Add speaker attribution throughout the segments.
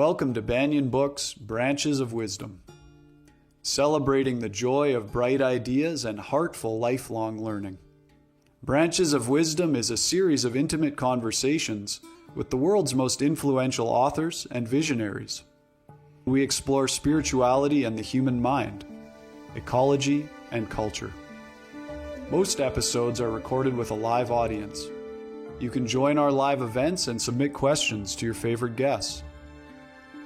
Speaker 1: Welcome to Banyen Books, Branches of Wisdom, celebrating the joy of bright ideas and heartful lifelong learning. Branches of Wisdom is a series of intimate conversations with the world's most influential authors and visionaries. We explore spirituality and the human mind, ecology and culture. Most episodes are recorded with a live audience. You can join our live events and submit questions to your favorite guests.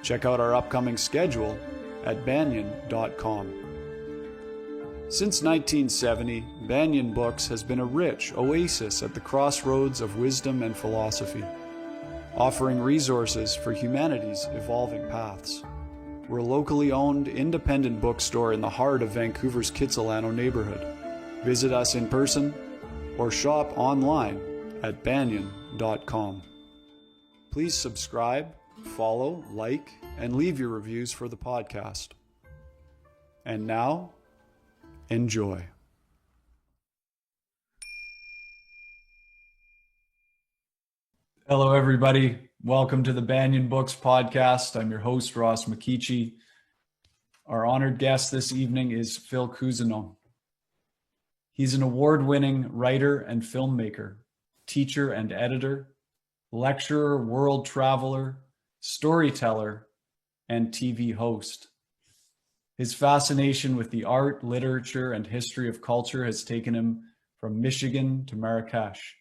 Speaker 1: Check out our upcoming schedule at banyen.com. Since 1970, Banyen Books has been a rich oasis at the crossroads of wisdom and philosophy, offering resources for humanity's evolving paths. We're a locally owned, independent bookstore in the heart of Vancouver's Kitsilano neighborhood. Visit us in person or shop online at banyen.com. Please subscribe, follow, like, and leave your reviews for the podcast. And now, enjoy. Hello, everybody. Welcome to the Banyen Books podcast. I'm your host, Ross McKeechee. Our honored guest this evening is Phil Cousineau. He's an award-winning writer and filmmaker, teacher and editor, lecturer, world traveler, storyteller, and TV host. His fascination with the art, literature, and history of culture has taken him from Michigan to Marrakesh,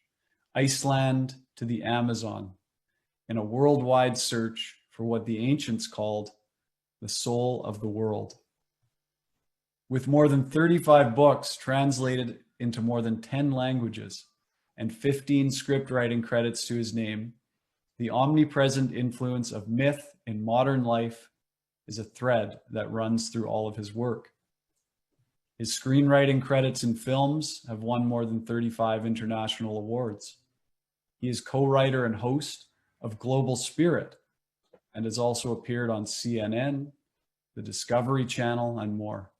Speaker 1: Iceland to the Amazon, in a worldwide search for what the ancients called the soul of the world. With more than 35 books translated into more than 10 languages and 15 script writing credits to his name, the omnipresent influence of myth in modern life is a thread that runs through all of his work. His screenwriting credits in films have won more than 35 international awards. He is co-writer and host of Global Spirit and has also appeared on CNN, the Discovery Channel, and more.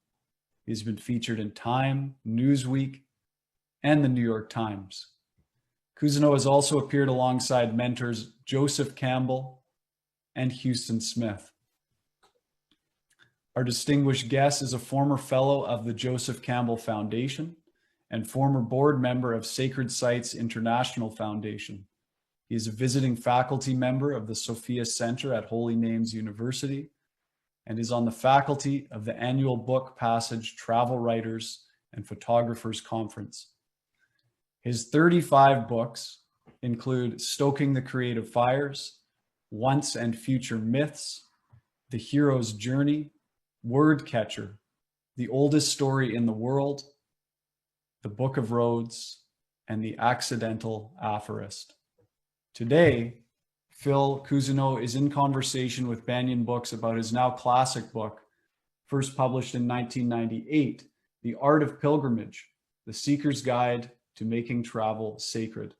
Speaker 1: He's been featured in Time, Newsweek, and the New York Times. Cousineau has also appeared alongside mentors Joseph Campbell and Houston Smith. Our distinguished guest is a former fellow of the Joseph Campbell Foundation and former board member of Sacred Sites International Foundation. He is a visiting faculty member of the Sophia Center at Holy Names University and is on the faculty of the annual Book Passage Travel Writers and Photographers Conference. His 35 books include Stoking the Creative Fires, Once and Future Myths, The Hero's Journey, Word Catcher, The Oldest Story in the World, The Book of Roads, and The Accidental Aphorist. Today, Phil Cousineau is in conversation with Banyen Books about his now classic book, first published in 1998, The Art of Pilgrimage, The Seeker's Guide to Making Travel Sacred.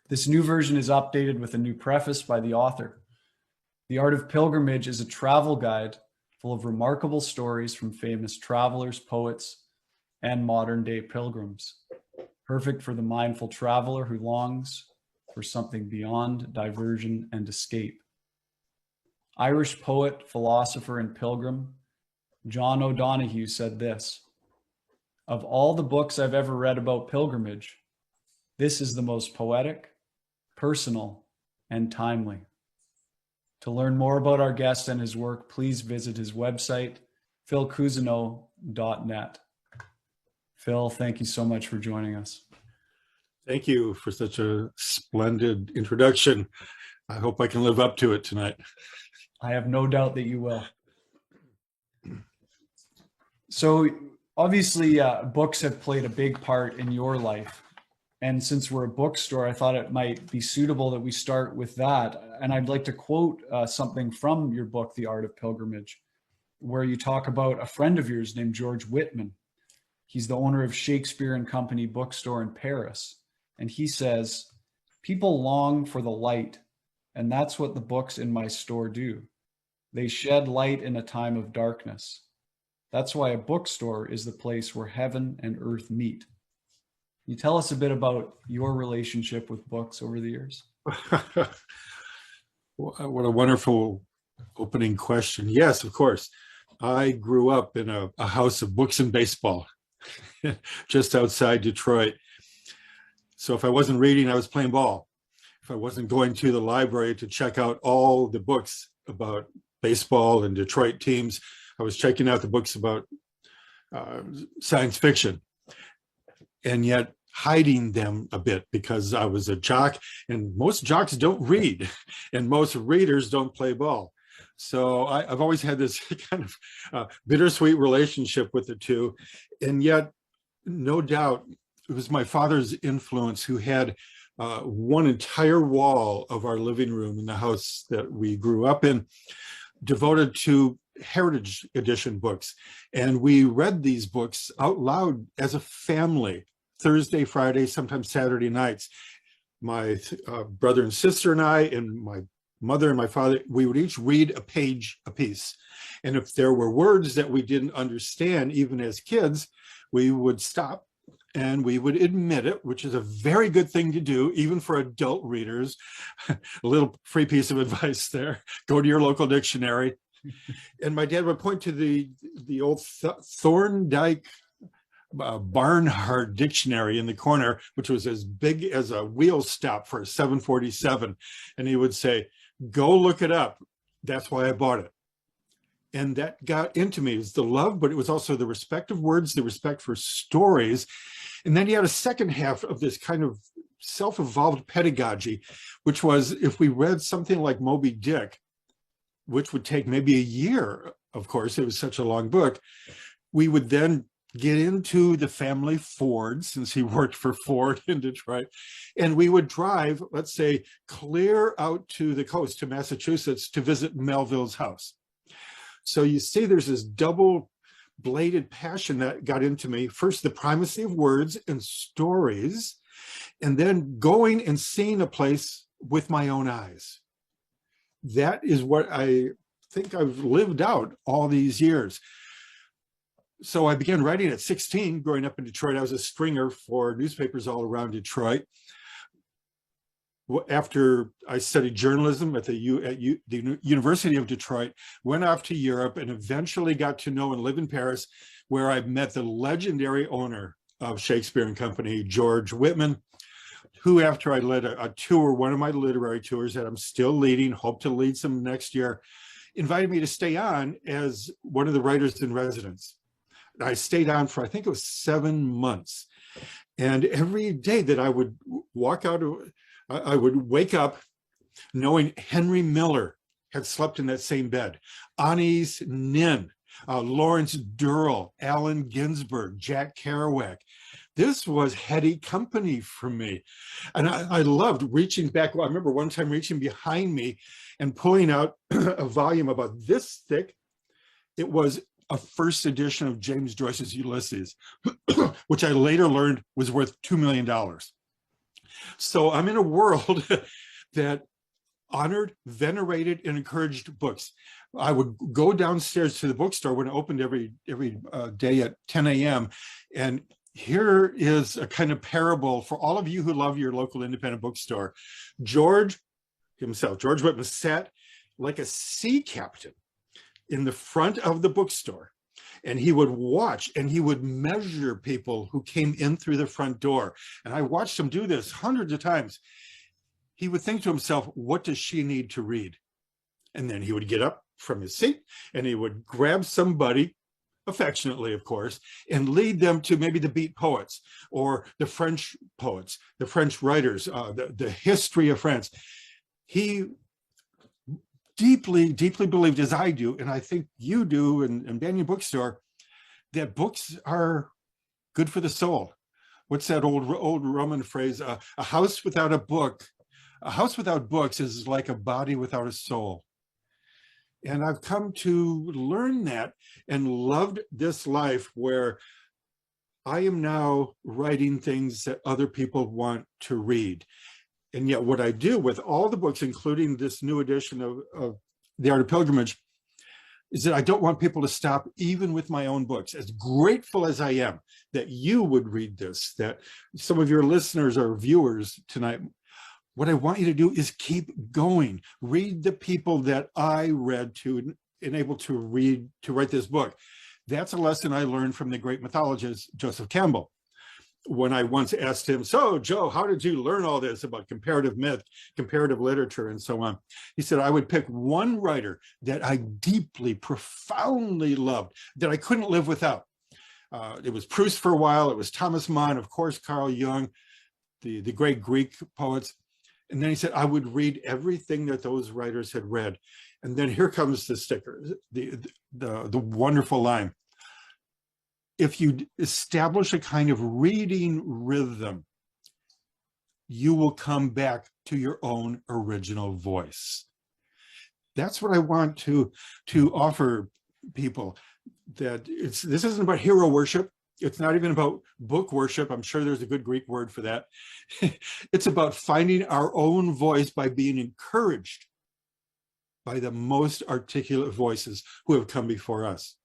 Speaker 1: This new version is updated with a new preface by the author. The Art of Pilgrimage is a travel guide full of remarkable stories from famous travelers, poets, and modern-day pilgrims, perfect for the mindful traveler who longs for something beyond diversion and escape. Irish poet, philosopher, and pilgrim John O'Donohue said this: "Of all the books I've ever read about pilgrimage, this is the most poetic, personal, and timely." To learn more about our guest and his work, please visit his website, philcousineau.net. Phil, thank you so much for joining us.
Speaker 2: Thank you for such a splendid introduction. I hope I can live up to it tonight.
Speaker 1: I have no doubt that you will. So obviously, books have played a big part in your life. And since we're a bookstore, I thought it might be suitable that we start with that. And I'd like to quote something from your book, The Art of Pilgrimage, where you talk about a friend of yours named George Whitman. He's the owner of Shakespeare and Company bookstore in Paris. And he says, "People long for the light, and that's what the books in my store do. They shed light in a time of darkness. That's why a bookstore is the place where heaven and earth meet." Can you tell us a bit about your relationship with books over the years?
Speaker 2: What a wonderful opening question. Yes, of course. I grew up in a house of books and baseball just outside Detroit. So if I wasn't reading, I was playing ball. If I wasn't going to the library to check out all the books about baseball and Detroit teams, I was checking out the books about science fiction, and yet hiding them a bit because I was a jock, and most jocks don't read, and most readers don't play ball. So I've always had this kind of bittersweet relationship with the two, and yet, no doubt, it was my father's influence who had one entire wall of our living room in the house that we grew up in devoted to Heritage Edition books. And we read these books out loud as a family, Thursday, Friday, sometimes Saturday nights. My brother and sister and I, and my mother and my father, we would each read a page apiece. And if there were words that we didn't understand, even as kids, we would stop and we would admit it, which is a very good thing to do, even for adult readers. A little free piece of advice there. Go to your local dictionary. And my dad would point to the old Thorndike Barnhart dictionary in the corner, which was as big as a wheel stop for a 747. And he would say, go look it up. That's why I bought it. And that got into me. It was the love, but it was also the respect of words, the respect for stories. And then he had a second half of this kind of self-evolved pedagogy, which was if we read something like Moby Dick, which would take maybe a year, of course, it was such a long book, we would then get into the family Ford, since he worked for Ford in Detroit, and we would drive, let's say, clear out to the coast, to Massachusetts, to visit Melville's house. So you see there's this double-bladed passion that got into me. First, the primacy of words and stories, and then going and seeing a place with my own eyes. That is what I think I've lived out all these years. So I began writing at 16, growing up in Detroit. I was a stringer for newspapers all around Detroit. After I studied journalism at the University of Detroit, went off to Europe and eventually got to know and live in Paris, where I met the legendary owner of Shakespeare and Company, George Whitman, who, after I led a tour, one of my literary tours that I'm still leading, hope to lead some next year, invited me to stay on as one of the writers in residence. I stayed on for, I think it was 7 months. And every day that I would walk out, I would wake up knowing Henry Miller had slept in that same bed, Anais Nin, Lawrence Durrell, Allen Ginsberg, Jack Kerouac. This was heady company for me. And I loved reaching back. I remember one time reaching behind me and pulling out a volume about this thick. It was a first edition of James Joyce's Ulysses, which I later learned was worth $2 million. So I'm in a world that honored, venerated, and encouraged books. I would go downstairs to the bookstore when it opened every day at 10 a.m. And here is a kind of parable for all of you who love your local independent bookstore. George himself, George Whitman, sat like a sea captain in the front of the bookstore, and he would watch and he would measure people who came in through the front door. And I watched him do this hundreds of times. He would think to himself, what does she need to read? And then he would get up from his seat and he would grab somebody, affectionately, of course, and lead them to maybe the beat poets or the French poets, the French writers, the history of France. He deeply, deeply believed, as I do, and I think you do in Banyen Bookstore, that books are good for the soul. What's that old Roman phrase? A house without a book, a house without books is like a body without a soul. And I've come to learn that and loved this life where I am now writing things that other people want to read. And yet what I do with all the books, including this new edition of The Art of Pilgrimage, is that I don't want people to stop even with my own books. As grateful as I am that you would read this, that some of your listeners or viewers tonight what I want you to do is keep going. Read the people that I read to and able to read, to write this book. That's a lesson I learned from the great mythologist, Joseph Campbell. When I once asked him, so Joe, how did you learn all this about comparative myth, comparative literature, and so on? He said, I would pick one writer that I deeply, profoundly loved, that I couldn't live without. It was Proust for a while, it was Thomas Mann, of course, Carl Jung, the great Greek poets. And then he said, I would read everything that those writers had read. And then here comes the sticker, the wonderful line. If you establish a kind of reading rhythm, you will come back to your own original voice. That's what I want to offer people, that this isn't about hero worship. It's not even about book worship. I'm sure there's a good Greek word for that. It's about finding our own voice by being encouraged by the most articulate voices who have come before us.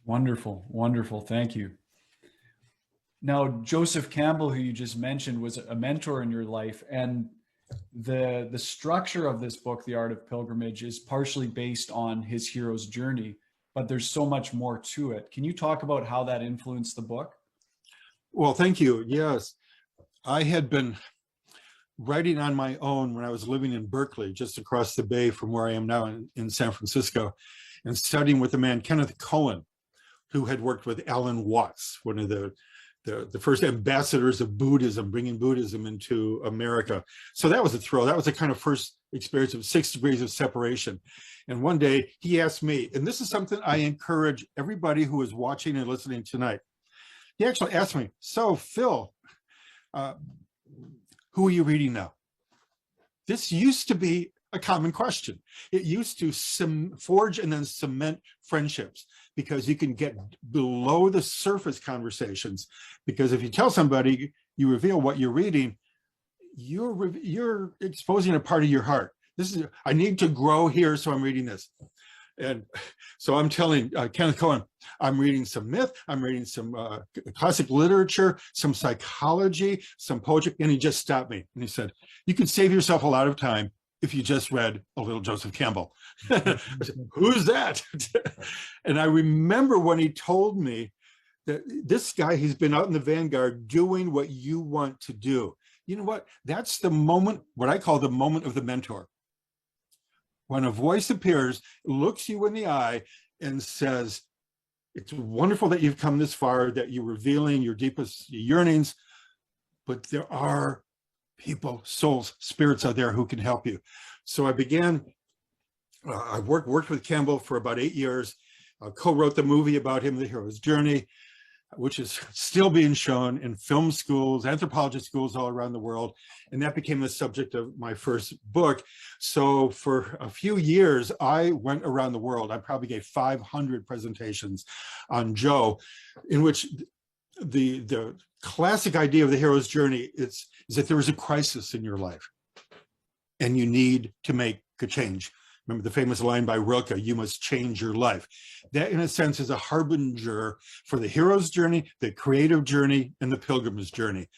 Speaker 1: Wonderful, wonderful. Thank you. Now, Joseph Campbell, who you just mentioned, was a mentor in your life, and the structure of this book, The Art of Pilgrimage, is partially based on his hero's journey, but there's so much more to it. Can you talk about how that influenced the book?
Speaker 2: Well, thank you. Yes, I had been writing on my own when I was living in Berkeley, just across the bay from where I am now in San Francisco, and studying with the man Kenneth Cohen, who had worked with Alan Watts, one of the first ambassadors of Buddhism, bringing Buddhism into America. So that was a thrill. That was the kind of first experience of 6 degrees of separation. And one day he asked me, and this is something I encourage everybody who is watching and listening tonight. He actually asked me, so Phil, who are you reading now? This used to be a common question. It used to forge and then cement friendships, because you can get below the surface conversations. Because if you tell somebody, you reveal what you're reading, you're exposing a part of your heart. This is, I need to grow here, so I'm reading this. And so I'm telling Kenneth Cohen, I'm reading some myth, I'm reading some classic literature, some psychology, some poetry. And he just stopped me and he said, you could save yourself a lot of time if you just read a little Joseph Campbell. I said, who's that? And I remember when he told me that this guy, he's been out in the vanguard doing what you want to do. You know what? That's the moment, what I call the moment of the mentor. When a voice appears, looks you in the eye and says, it's wonderful that you've come this far, that you're revealing your deepest yearnings, but there are people, souls, spirits out there who can help you. So I began, I worked with Campbell for about 8 years, co-wrote the movie about him, The Hero's Journey, which is still being shown in film schools, anthropology schools all around the world. And that became the subject of my first book. So for a few years, I went around the world. I probably gave 500 presentations on Joe, in which the classic idea of the hero's journey is that there is a crisis in your life and you need to make a change. Remember the famous line by Rilke, you must change your life. That, in a sense, is a harbinger for the hero's journey, the creative journey, and the pilgrim's journey.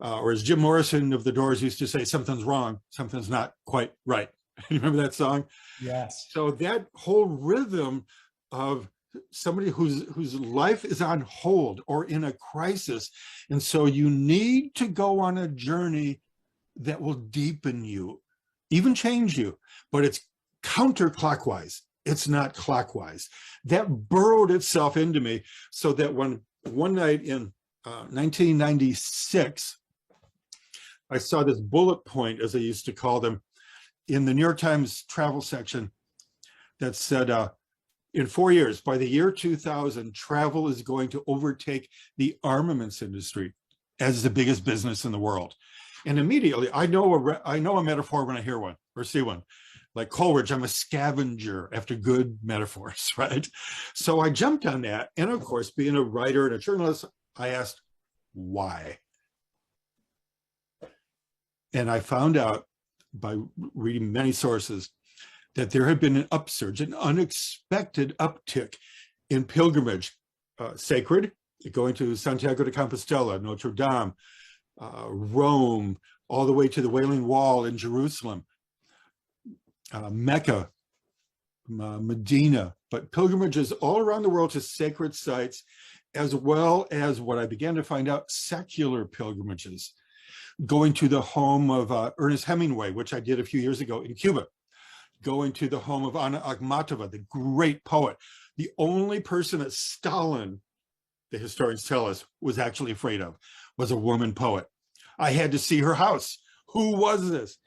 Speaker 2: Or as Jim Morrison of The Doors used to say, something's wrong, something's not quite right. You remember that song?
Speaker 1: Yes.
Speaker 2: So that whole rhythm of somebody whose life is on hold or in a crisis, and so you need to go on a journey that will deepen you, even change you, but it's counterclockwise. It's not clockwise. That burrowed itself into me, so that when one night in 1996, I saw this bullet point, as I used to call them, in the New York Times travel section that said, in 4 years, by the year 2000, travel is going to overtake the armaments industry as the biggest business in the world. And immediately, I know a metaphor when I hear one or see one. Like Coleridge, I'm a scavenger after good metaphors, right? So I jumped on that. And of course, being a writer and a journalist, I asked, why? And I found out by reading many sources that there had been an upsurge, an unexpected uptick in pilgrimage, sacred, going to Santiago de Compostela, Notre Dame, Rome, all the way to the Wailing Wall in Jerusalem, Mecca, Medina, but pilgrimages all around the world to sacred sites, as well as what I began to find out, secular pilgrimages, going to the home of Ernest Hemingway, which I did a few years ago in Cuba, going to the home of Anna Akhmatova, the great poet, the only person that Stalin, the historians tell us, was actually afraid of, was a woman poet. I had to see her house. Who was this?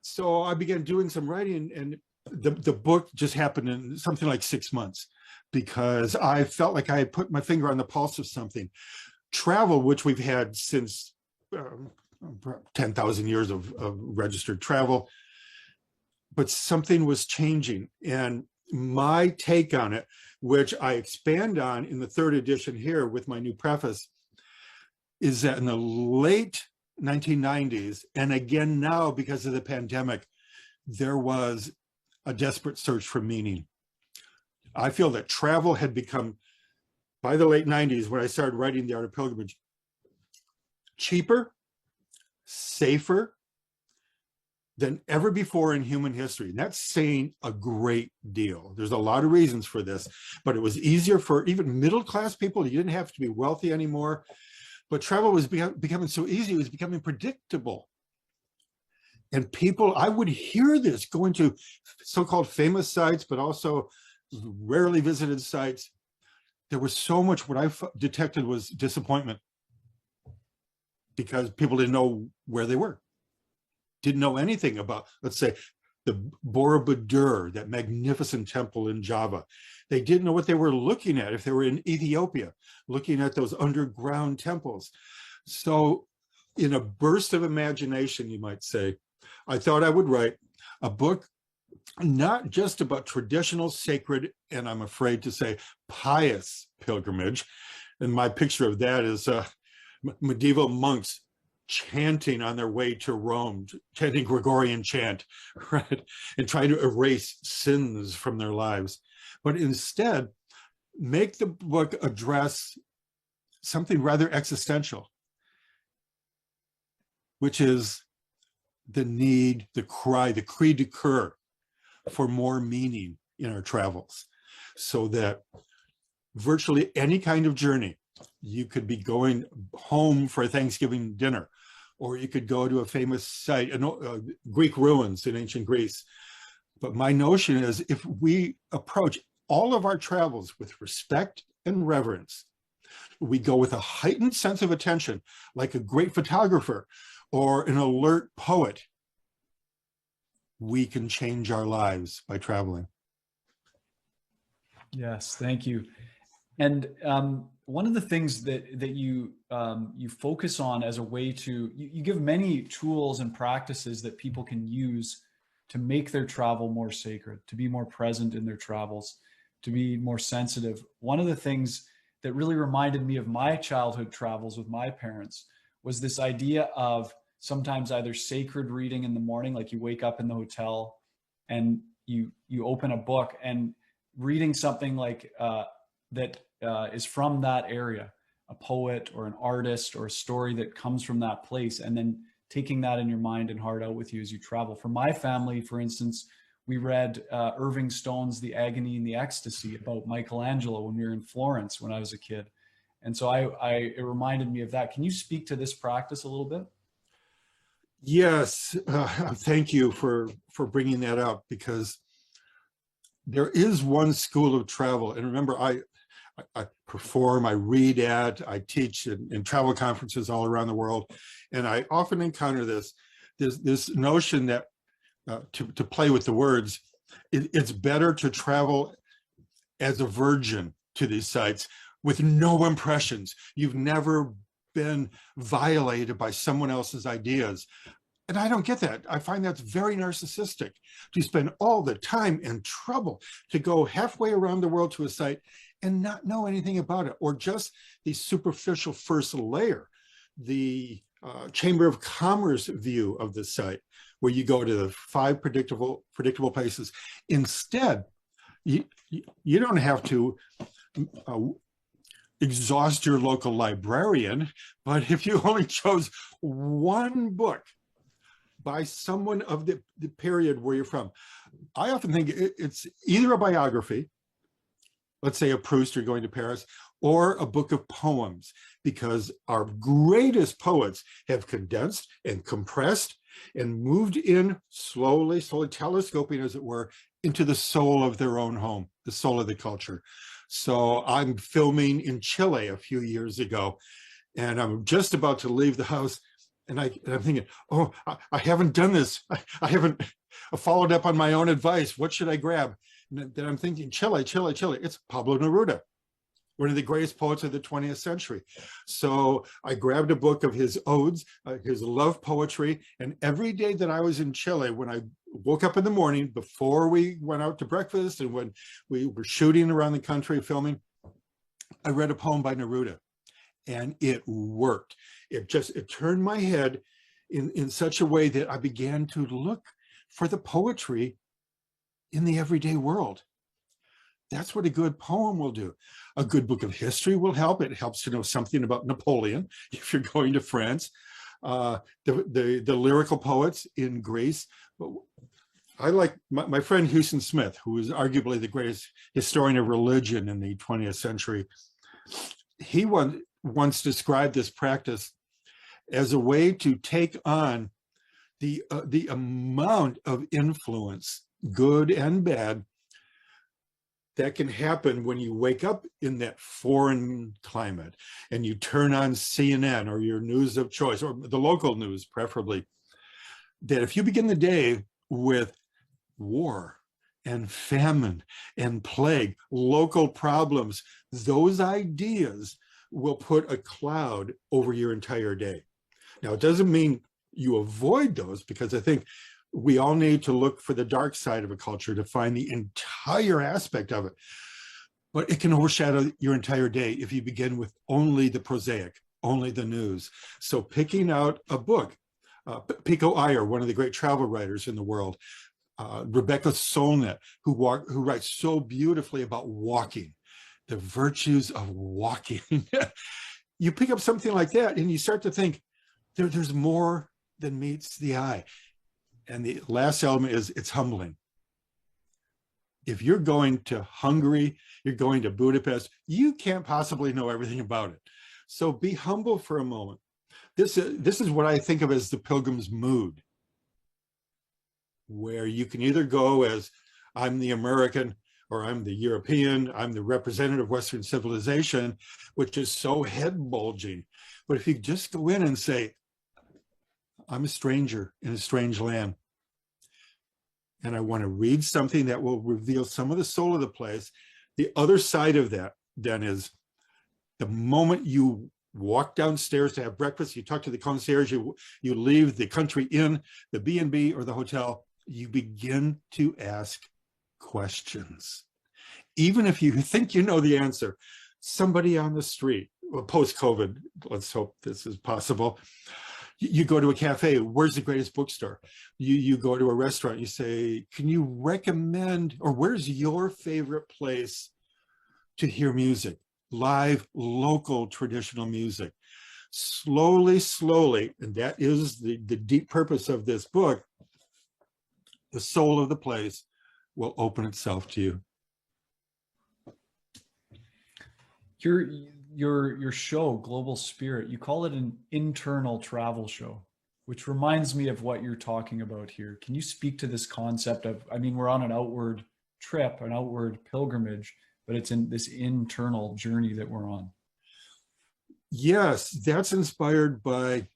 Speaker 2: So I began doing some writing, and the book just happened in something like 6 months, because I felt like I had put my finger on the pulse of something. Travel, which we've had since 10,000 years of registered travel, but something was changing. And my take on it, which I expand on in the 3rd edition here with my new preface, is that in the late 1990s, and again now because of the pandemic, there was a desperate search for meaning. I feel that travel had become, by the late 90s, when I started writing The Art of Pilgrimage, cheaper, safer than ever before in human history. And that's saying a great deal. There's a lot of reasons for this, but it was easier for even middle-class people. You didn't have to be wealthy anymore. But travel was becoming so easy, it was becoming predictable. And people, I would hear this going to so-called famous sites, but also rarely visited sites. There was so much, what I detected was disappointment, because people didn't know where they were, didn't know anything about, let's say, the Borobudur, that magnificent temple in Java. They didn't know what they were looking at if they were in Ethiopia, looking at those underground temples. So in a burst of imagination, you might say, I thought I would write a book not just about traditional, sacred, and I'm afraid to say pious pilgrimage. And my picture of that is medieval monks chanting on their way to Rome, chanting Gregorian chant, right? And trying to erase sins from their lives. But instead, make the book address something rather existential, which is the need, the cry, the cri de coeur for more meaning in our travels, so that virtually any kind of journey, you could be going home for a Thanksgiving dinner, or you could go to a famous site, Greek ruins in ancient Greece. But my notion is, if we approach all of our travels with respect and reverence, we go with a heightened sense of attention, like a great photographer or an alert poet, we can change our lives by traveling.
Speaker 1: Yes, thank you. And one of the things that you focus on as a way to, you give many tools and practices that people can use to make their travel more sacred, to be more present in their travels, to be more sensitive. One of the things that really reminded me of my childhood travels with my parents was this idea of sometimes either sacred reading in the morning, like you wake up in the hotel and you open a book and reading something like that is from that area, a poet or an artist or a story that comes from that place, and then taking that in your mind and heart out with you as you travel. For my family, for instance, we read Irving Stone's The Agony and the Ecstasy about Michelangelo when we were in Florence when I was a kid. And so it reminded me of that. Can you speak to this practice a little bit?
Speaker 2: Yes, thank you for bringing that up, because there is one school of travel. And remember, I perform, I read at, I teach in travel conferences all around the world. And I often encounter this notion that, to play with the words, it's better to travel as a virgin to these sites with no impressions. You've never been violated by someone else's ideas. And I don't get that. I find that's very narcissistic, to spend all the time and trouble to go halfway around the world to a site and not know anything about it, or just the superficial first layer, the Chamber of Commerce view of the site, where you go to the 5 predictable places. Instead, you don't have to exhaust your local librarian, but if you only chose one book by someone of the period where you're from, I often think it's either a biography, let's say a Proust, you're going to Paris, or a book of poems, because our greatest poets have condensed and compressed and moved in slowly, telescoping, as it were, into the soul of their own home, the soul of the culture. So I'm filming in Chile a few years ago, and I'm just about to leave the house, and I'm thinking, oh, I haven't done this. I haven't followed up on my own advice. What should I grab? And then I'm thinking, Chile. It's Pablo Neruda, one of the greatest poets of the 20th century. So I grabbed a book of his odes, his love poetry, and every day that I was in Chile, when I woke up in the morning, before we went out to breakfast and when we were shooting around the country, filming, I read a poem by Neruda, and it worked. It turned my head in such a way that I began to look for the poetry in the everyday world. That's what a good poem will do. A good book of history will help. It helps to know something about Napoleon if you're going to France. The lyrical poets in Greece. I like my friend Houston Smith, who is arguably the greatest historian of religion in the 20th century. He once described this practice as a way to take on the amount of influence, good and bad, that can happen when you wake up in that foreign climate and you turn on CNN or your news of choice, or the local news preferably, that if you begin the day with war and famine and plague, local problems, those ideas will put a cloud over your entire day. Now, it doesn't mean you avoid those, because I think we all need to look for the dark side of a culture to find the entire aspect of it. But it can overshadow your entire day if you begin with only the prosaic, only the news. So picking out a book, Pico Iyer, one of the great travel writers in the world, Rebecca Solnit, who writes so beautifully about walking, the virtues of walking. You pick up something like that and you start to think, there's more than meets the eye. And the last element is it's humbling. If you're going to Hungary, you're going to Budapest, you can't possibly know everything about it. So be humble for a moment. This is what I think of as the pilgrim's mood, where you can either go as I'm the American, or I'm the European, I'm the representative of Western civilization, which is so head bulging. But if you just go in and say, I'm a stranger in a strange land, and I want to read something that will reveal some of the soul of the place. The other side of that then is the moment you walk downstairs to have breakfast, you talk to the concierge, you leave the country inn, the B&B or the hotel, you begin to ask questions. Even if you think you know the answer, somebody on the street, well, post-COVID, let's hope this is possible, you go to a cafe, where's the greatest bookstore? You go to a restaurant, you say, can you recommend, or where's your favorite place to hear music? Live, local, traditional music. Slowly, and that is the deep purpose of this book, the soul of the place will open itself to you.
Speaker 1: Your show, Global Spirit, you call it an internal travel show, which reminds me of what you're talking about here. Can you speak to this concept of, I mean, we're on an outward trip, an outward pilgrimage, but it's in this internal journey that we're on.
Speaker 2: Yes, that's inspired by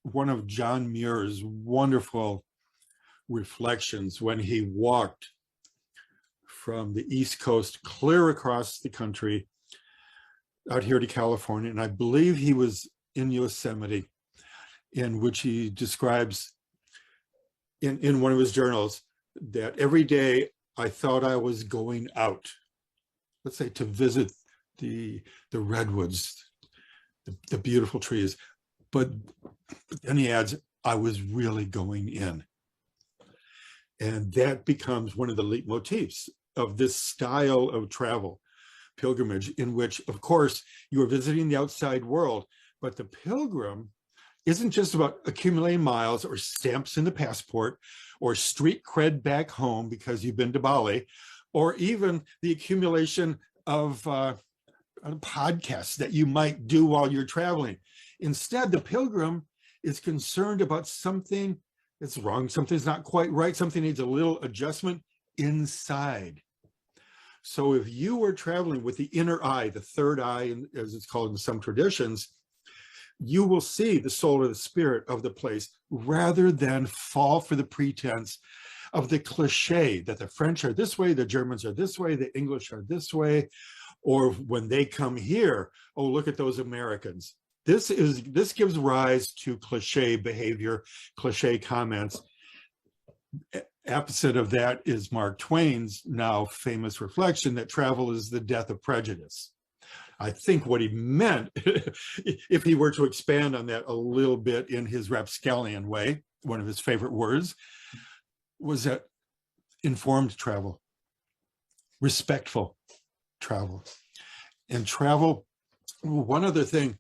Speaker 2: one of John Muir's wonderful reflections when he walked from the East Coast clear across the country out here to California. And I believe he was in Yosemite, in which he describes in one of his journals that every day I thought I was going out, let's say to visit the redwoods, the beautiful trees. But then he adds, I was really going in. And that becomes one of the leitmotifs of this style of travel. pilgrimage in which, of course, you are visiting the outside world, but the pilgrim isn't just about accumulating miles or stamps in the passport or street cred back home because you've been to Bali, or even the accumulation of podcasts that you might do while you're traveling. Instead, the pilgrim is concerned about something that's wrong, something's not quite right, something needs a little adjustment inside. So if you were traveling with the inner eye, the third eye, as it's called in some traditions, you will see the soul or the spirit of the place rather than fall for the pretense of the cliche that the French are this way, the Germans are this way, the English are this way, or when they come here, oh, look at those Americans. This gives rise to cliche behavior, cliche comments. Opposite of that is Mark Twain's now famous reflection that travel is the death of prejudice. I think what he meant, if he were to expand on that a little bit in his rapscallion way, one of his favorite words, was that informed travel, respectful travel. And travel, one other thing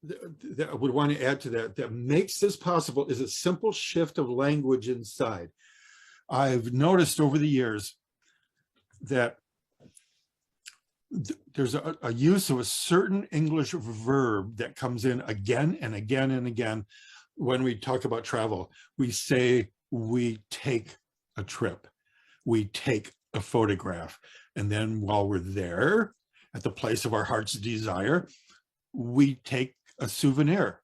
Speaker 2: that I would want to add to that makes this possible is a simple shift of language inside. I've noticed over the years that there's a use of a certain English verb that comes in again and again and again when we talk about travel. We say we take a trip, we take a photograph, and then while we're there at the place of our heart's desire, we take a souvenir.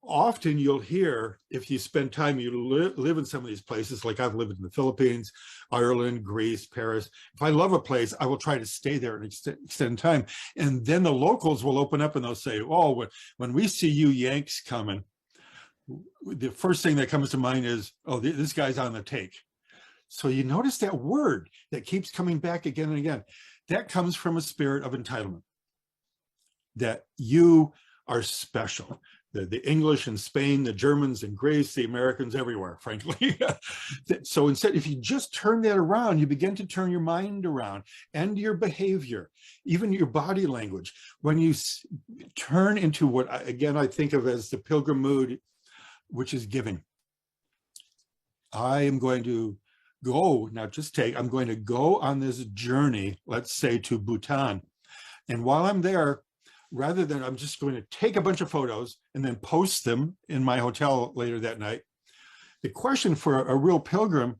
Speaker 2: Often you'll hear, if you spend time, you live in some of these places, like I've lived in the Philippines, Ireland, Greece, Paris. If I love a place, I will try to stay there and extend time. And then the locals will open up and they'll say, oh, when we see you Yanks coming, the first thing that comes to mind is, oh, this guy's on the take. So you notice that word that keeps coming back again and again. That comes from a spirit of entitlement, that you are special. The English in Spain, the Germans in Greece, the Americans everywhere, frankly. So instead, if you just turn that around, you begin to turn your mind around and your behavior, even your body language. When you turn into what, again, I think of as the pilgrim mood, which is giving. I am going to go, not just take, I'm going to go on this journey, let's say to Bhutan. And while I'm there, rather than I'm just going to take a bunch of photos and then post them in my hotel later that night, the question for a real pilgrim,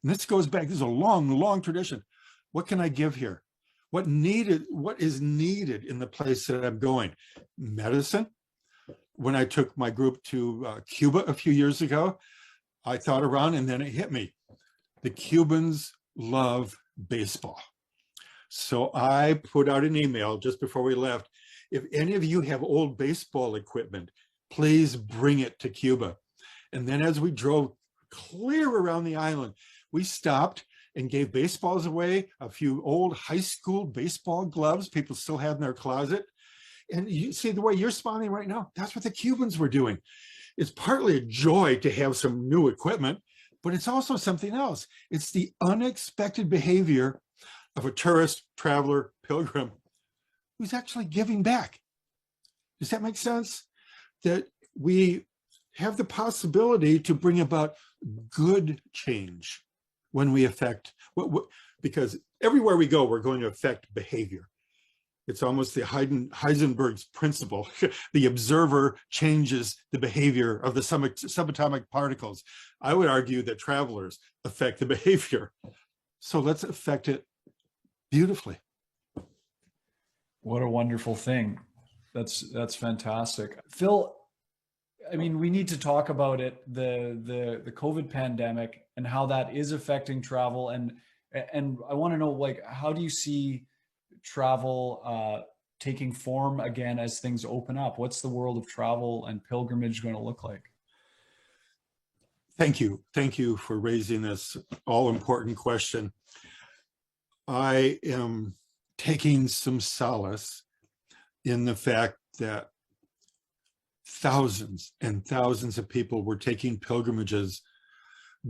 Speaker 2: and this goes back, this is a long, long tradition. What can I give here? What is needed in the place that I'm going? Medicine. When I took my group to Cuba a few years ago, I thought around and then it hit me. The Cubans love baseball. So I put out an email just before we left. If any of you have old baseball equipment, please bring it to Cuba. And then as we drove clear around the island, we stopped and gave baseballs away, a few old high school baseball gloves people still had in their closet. And you see the way you're smiling right now, that's what the Cubans were doing. It's partly a joy to have some new equipment, but it's also something else. It's the unexpected behavior of a tourist, traveler, pilgrim who's actually giving back. Does that make sense? That we have the possibility to bring about good change when we affect, because everywhere we go, we're going to affect behavior. It's almost the Heisenberg's principle. The observer changes the behavior of the subatomic particles. I would argue that travelers affect the behavior. So let's affect it beautifully.
Speaker 1: What a wonderful thing. That's fantastic. Phil, I mean, we need to talk about it, the COVID pandemic and how that is affecting travel. And I want to know, like, how do you see travel taking form again as things open up? What's the world of travel and pilgrimage going to look like?
Speaker 2: Thank you. Thank you for raising this all-important question. I am taking some solace in the fact that thousands and thousands of people were taking pilgrimages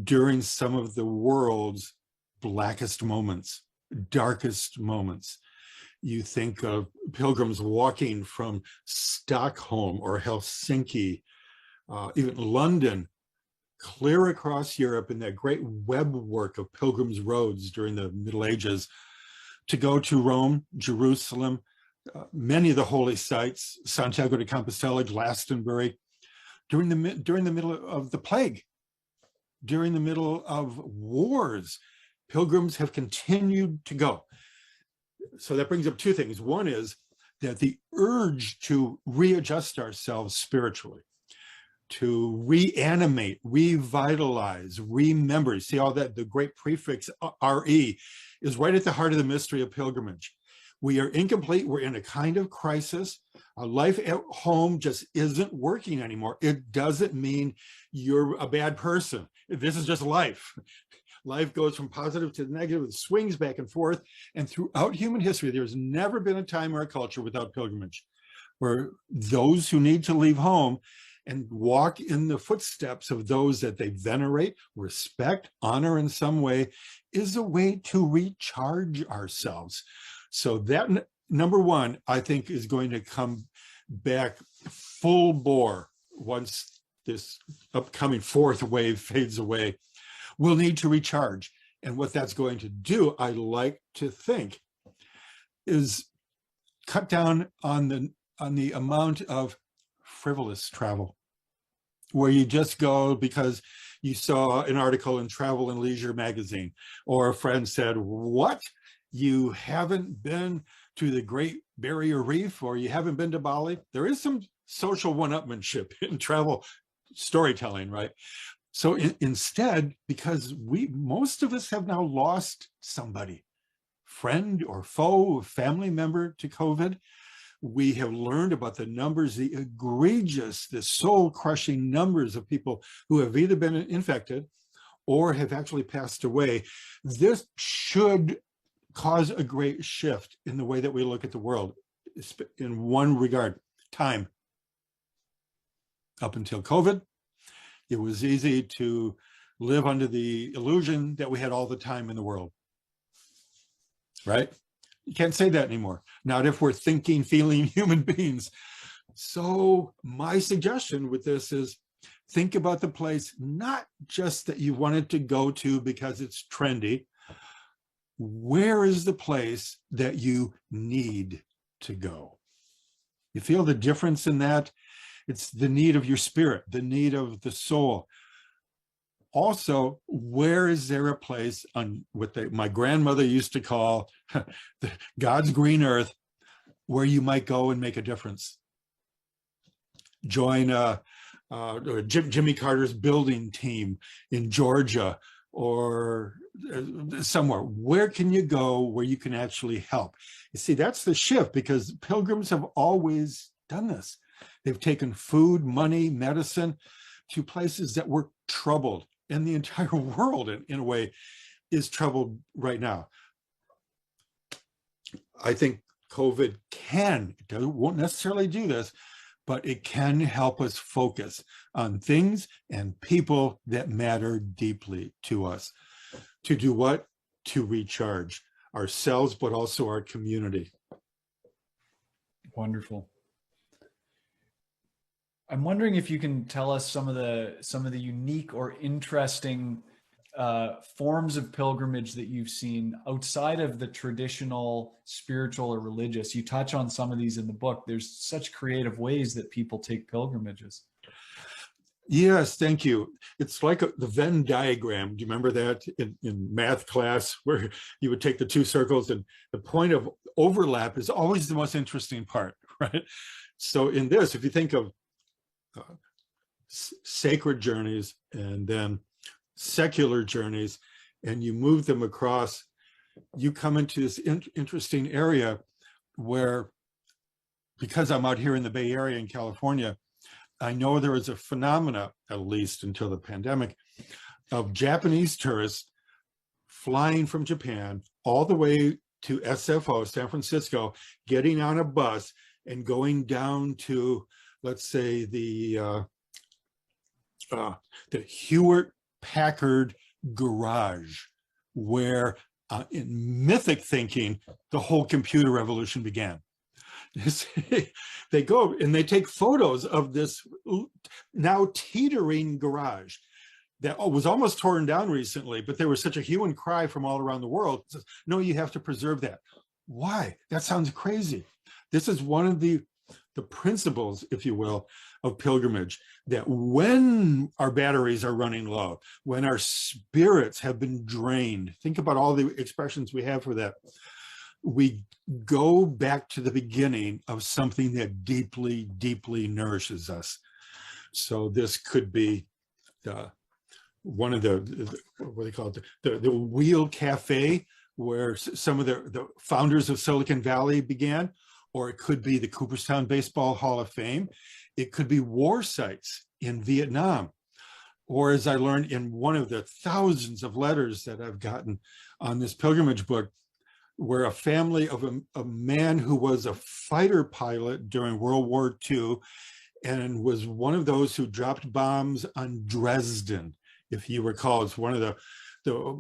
Speaker 2: during some of the world's blackest moments, darkest moments. You think of pilgrims walking from Stockholm or Helsinki, even London, clear across Europe in that great web work of pilgrims' roads during the Middle Ages to go to Rome, Jerusalem, many of the holy sites, Santiago de Compostela, Glastonbury, during the middle of the plague, during the middle of wars. Pilgrims have continued to go. So that brings up two things. One is that the urge to readjust ourselves spiritually, to reanimate, revitalize, remember. See all that, the great prefix RE is right at the heart of the mystery of pilgrimage. We are incomplete. We're in a kind of crisis. Life at home just isn't working anymore. It doesn't mean you're a bad person. This is just life. Life goes from positive to negative, it swings back and forth. And throughout human history, there's never been a time or a culture without pilgrimage, where those who need to leave home and walk in the footsteps of those that they venerate, respect, honor in some way, is a way to recharge ourselves. So that, number one, I think is going to come back full bore once this upcoming fourth wave fades away. We'll need to recharge. And what that's going to do, I like to think, is cut down on the amount of frivolous travel, where you just go because you saw an article in Travel and Leisure magazine, or a friend said, what? You haven't been to the Great Barrier Reef, or you haven't been to Bali? There is some social one-upmanship in travel storytelling, right? So instead, because most of us have now lost somebody, friend or foe, family member to COVID, we have learned about the numbers, the egregious, the soul-crushing numbers of people who have either been infected or have actually passed away. This should cause a great shift in the way that we look at the world in one regard: time. Up until COVID, it was easy to live under the illusion that we had all the time in the world, right? You can't say that anymore. Not if we're thinking, feeling human beings. So my suggestion with this is, think about the place, not just that you wanted to go to because it's trendy. Where is the place that you need to go? You feel the difference in that? It's the need of your spirit, the need of the soul. Also, where is there a place on what my grandmother used to call God's green earth, where you might go and make a difference? Join Jimmy Carter's building team in Georgia, or somewhere. Where can you go where you can actually help? You see, that's the shift, because pilgrims have always done this. They've taken food, money, medicine to places that were troubled, and the entire world, in a way, is troubled right now. I think COVID won't necessarily do this, but it can help us focus on things and people that matter deeply to us. To do what? To recharge ourselves, but also our community.
Speaker 1: Wonderful. I'm wondering if you can tell us some of the unique or interesting forms of pilgrimage that you've seen outside of the traditional spiritual or religious. You touch on some of these in the book. There's such creative ways that people take pilgrimages.
Speaker 2: Yes, thank you. It's like the Venn diagram. Do you remember that in math class, where you would take the two circles, and the point of overlap is always the most interesting part, right? So in this, if you think of sacred journeys and then secular journeys, and you move them across, you come into this interesting area where, because I'm out here in the Bay Area in California, I know there is a phenomena, at least until the pandemic, of Japanese tourists flying from Japan all the way to SFO, San Francisco, getting on a bus and going down to, let's say, the Hewlett Packard garage, where in mythic thinking, the whole computer revolution began. They go and they take photos of this now teetering garage that was almost torn down recently, but there was such a hue and cry from all around the world. Says, no, you have to preserve that. Why? That sounds crazy. This is one of the principles, if you will, of pilgrimage, that when our batteries are running low, when our spirits have been drained, think about all the expressions we have for that. We go back to the beginning of something that deeply, deeply nourishes us. So this could be one of the what do they call it, the Wheel Cafe, where some of the founders of Silicon Valley began, or it could be the Cooperstown Baseball Hall of Fame. It could be war sites in Vietnam, or as I learned in one of the thousands of letters that I've gotten on this pilgrimage book, where a family of a man who was a fighter pilot during World War II and was one of those who dropped bombs on Dresden. If you recall, it's one of the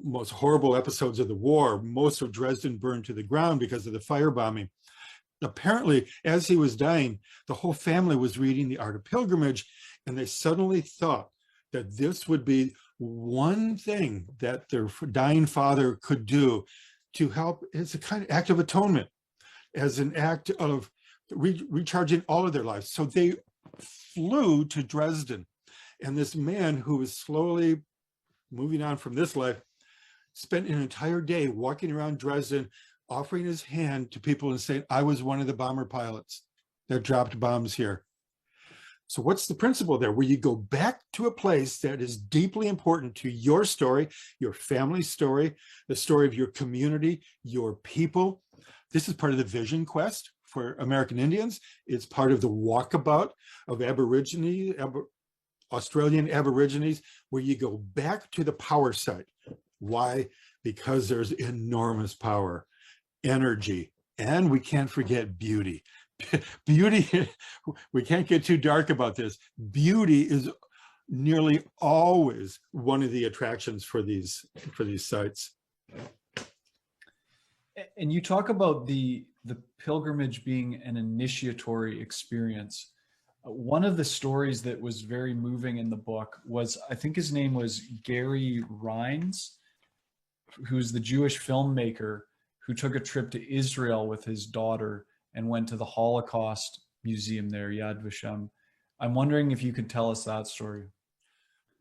Speaker 2: most horrible episodes of the war. Most of Dresden burned to the ground because of the firebombing. Apparently, as he was dying, the whole family was reading The Art of Pilgrimage, and they suddenly thought that this would be one thing that their dying father could do to help as a kind of act of atonement, as an act of recharging all of their lives. So they flew to Dresden, and this man who was slowly moving on from this life spent an entire day walking around Dresden, offering his hand to people and saying, I was one of the bomber pilots that dropped bombs here. So what's the principle there? Where you go back to a place that is deeply important to your story, your family's story, the story of your community, your people. This is part of the vision quest for American Indians. It's part of the walkabout of Australian Aborigines, where you go back to the power site. Why? Because there's enormous power, energy, and we can't forget beauty. Beauty, we can't get too dark about this. Beauty is nearly always one of the attractions for these sites.
Speaker 1: And you talk about the pilgrimage being an initiatory experience. One of the stories that was very moving in the book was, I think his name was Gary Rhines, who's the Jewish filmmaker who took a trip to Israel with his daughter and went to the Holocaust Museum there, Yad Vashem. I'm wondering if you could tell us that story.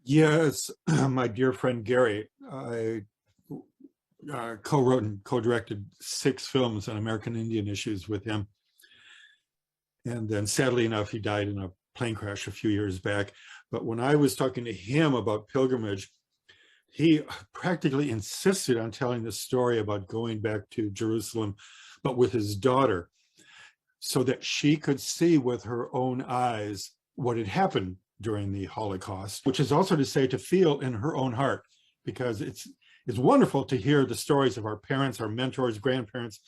Speaker 2: Yes, my dear friend Gary, I co-wrote and co-directed 6 films on American Indian issues with him. And then sadly enough, he died in a plane crash a few years back. But when I was talking to him about pilgrimage, he practically insisted on telling the story about going back to Jerusalem, but with his daughter, so that she could see with her own eyes what had happened during the Holocaust, which is also to say to feel in her own heart, because it's wonderful to hear the stories of our parents, our mentors, grandparents,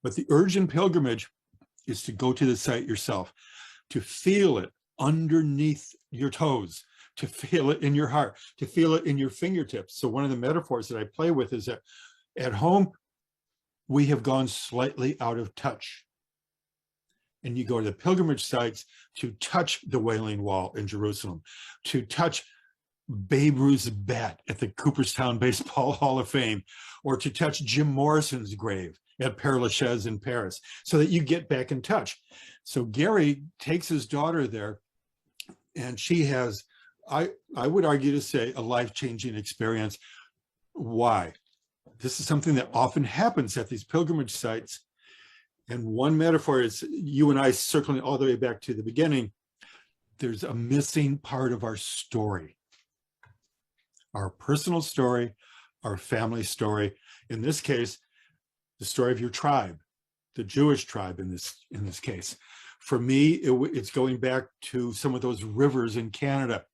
Speaker 2: but the urge in pilgrimage is to go to the site yourself, to feel it underneath your toes, to feel it in your heart, to feel it in your fingertips. So one of the metaphors that I play with is that at home, we have gone slightly out of touch. And you go to the pilgrimage sites to touch the Wailing Wall in Jerusalem, to touch Babe Ruth's bat at the Cooperstown Baseball Hall of Fame, or to touch Jim Morrison's grave at Père Lachaise in Paris, so that you get back in touch. So Gary takes his daughter there, and she has, I would argue to say, a life-changing experience. Why? This is something that often happens at these pilgrimage sites. And one metaphor is you and I circling all the way back to the beginning. There's a missing part of our story, our personal story, our family story. In this case, the story of your tribe, the Jewish tribe in this case. For me, it's going back to some of those rivers in Canada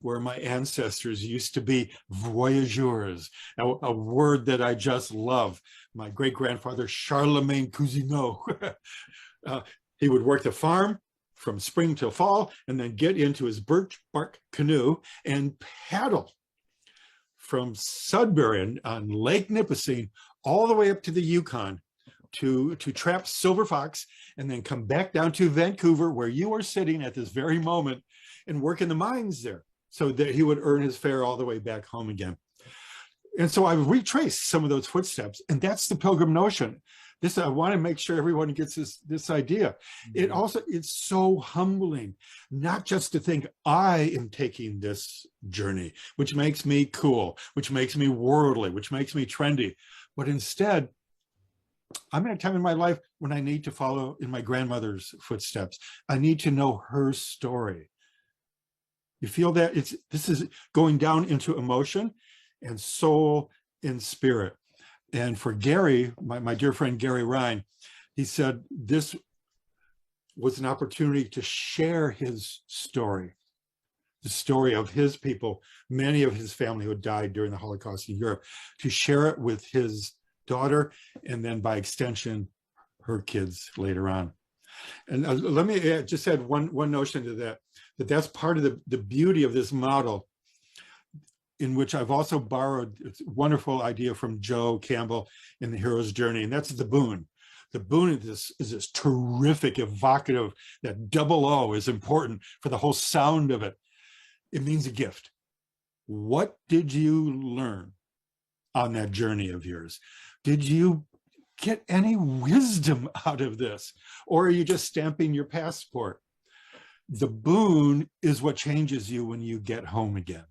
Speaker 2: where my ancestors used to be voyageurs, a word that I just love. My great-grandfather, Charlemagne Cousineau, he would work the farm from spring till fall and then get into his birch bark canoe and paddle from Sudbury on Lake Nipissing all the way up to the Yukon to trap silver fox, and then come back down to Vancouver, where you are sitting at this very moment, and work in the mines there, so that he would earn his fare all the way back home again. And so I've retraced some of those footsteps, and that's the pilgrim notion. This, I want to make sure everyone gets this idea. It also, it's so humbling, not just to think I am taking this journey, which makes me cool, which makes me worldly, which makes me trendy, but instead, I'm at a time in my life when I need to follow in my grandmother's footsteps. I need to know her story. You feel that? This is going down into emotion and soul and spirit. And for Gary, my dear friend Gary Ryan, he said this was an opportunity to share his story, the story of his people, many of his family who died during the Holocaust in Europe, to share it with his daughter, and then by extension, her kids later on. And let me just add one notion to that, that's part of the beauty of this model, in which I've also borrowed a wonderful idea from Joe Campbell in The Hero's Journey, and that's the boon. The boon is this terrific, evocative, that double O is important for the whole sound of it. It means a gift. What did you learn on that journey of yours? Did you get any wisdom out of this? Or are you just stamping your passport? The boon is what changes you when you get home again.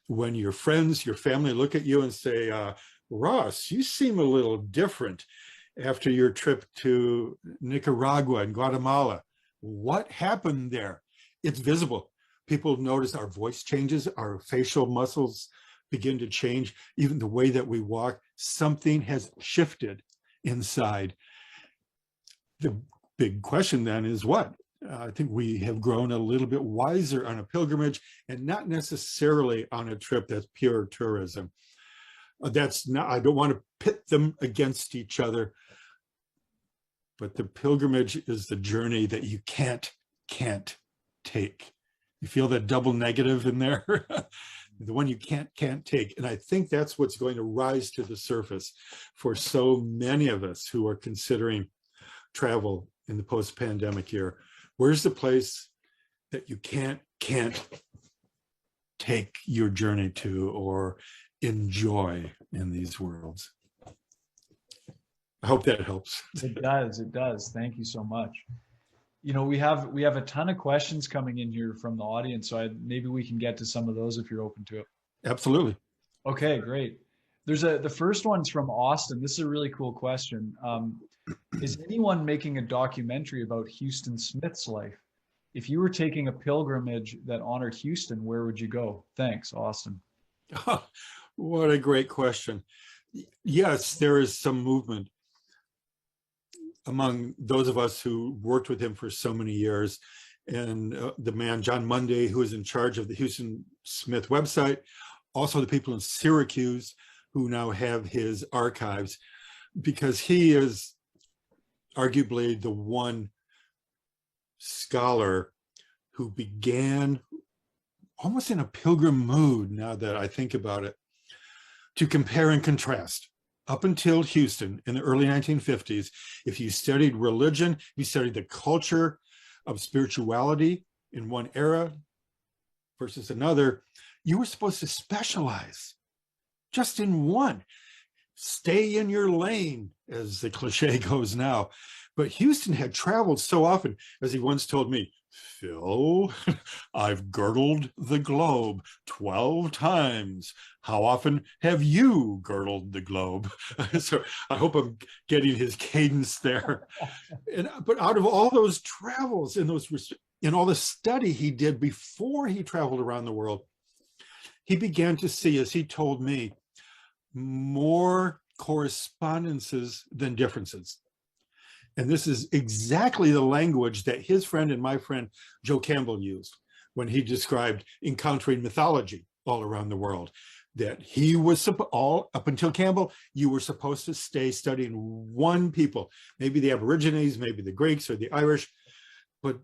Speaker 2: When your friends, your family look at you and say, Ross, you seem a little different after your trip to Nicaragua and Guatemala. What happened there? It's visible. People notice our voice changes, our facial muscles begin to change, even the way that we walk. Something has shifted inside. The big question then is what? I think we have grown a little bit wiser on a pilgrimage, and not necessarily on a trip that's pure tourism. That's not, I don't want to pit them against each other, but the pilgrimage is the journey that you can't take. You feel that double negative in there? The one you can't take. And I think that's what's going to rise to the surface for so many of us who are considering travel in the post-pandemic year. Where's the place that you can't take your journey to or enjoy in these worlds? I hope that helps.
Speaker 1: It does. Thank you so much. You know, we have a ton of questions coming in here from the audience, so maybe we can get to some of those if you're open to it.
Speaker 2: Absolutely.
Speaker 1: Okay, great. The first one's from Austin. This is a really cool question. Is anyone making a documentary about Houston Smith's life? If you were taking a pilgrimage that honored Houston, where would you go? Thanks, Austin.
Speaker 2: What a great question. Yes, there is some movement among those of us who worked with him for so many years. And the man, John Monday, who is in charge of the Houston Smith website, also the people in Syracuse who now have his archives, because he is arguably the one scholar who began almost in a pilgrim mood, now that I think about it, to compare and contrast. Up until Houston in the early 1950s, if you studied religion, you studied the culture of spirituality in one era versus another, you were supposed to specialize just in one. Stay in your lane, as the cliche goes now. But Houston had traveled so often, as he once told me, Phil, I've girdled the globe 12 times. How often have you girdled the globe? So I hope I'm getting his cadence there. But out of all those travels and all the study he did before he traveled around the world, he began to see, as he told me, more correspondences than differences. And this is exactly the language that his friend and my friend Joe Campbell used when he described encountering mythology all around the world. That he was all up until Campbell, you were supposed to stay studying one people, maybe the Aborigines, maybe the Greeks or the Irish, but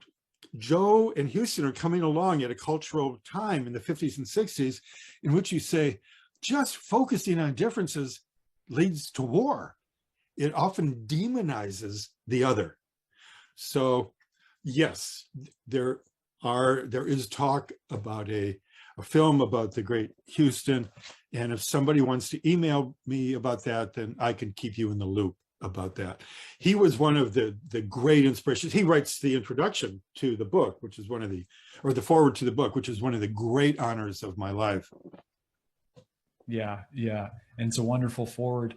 Speaker 2: Joe and Houston are coming along at a cultural time in the 50s and 60s in which you say, just focusing on differences leads to war. It often demonizes the other. So yes, there is talk about a film about the great Houston. And if somebody wants to email me about that, then I can keep you in the loop about that. He was one of the great inspirations. He writes the introduction to the book, which is one of the, or the forward to the book, which is one of the great honors of my life.
Speaker 1: Yeah, yeah. And it's a wonderful forward.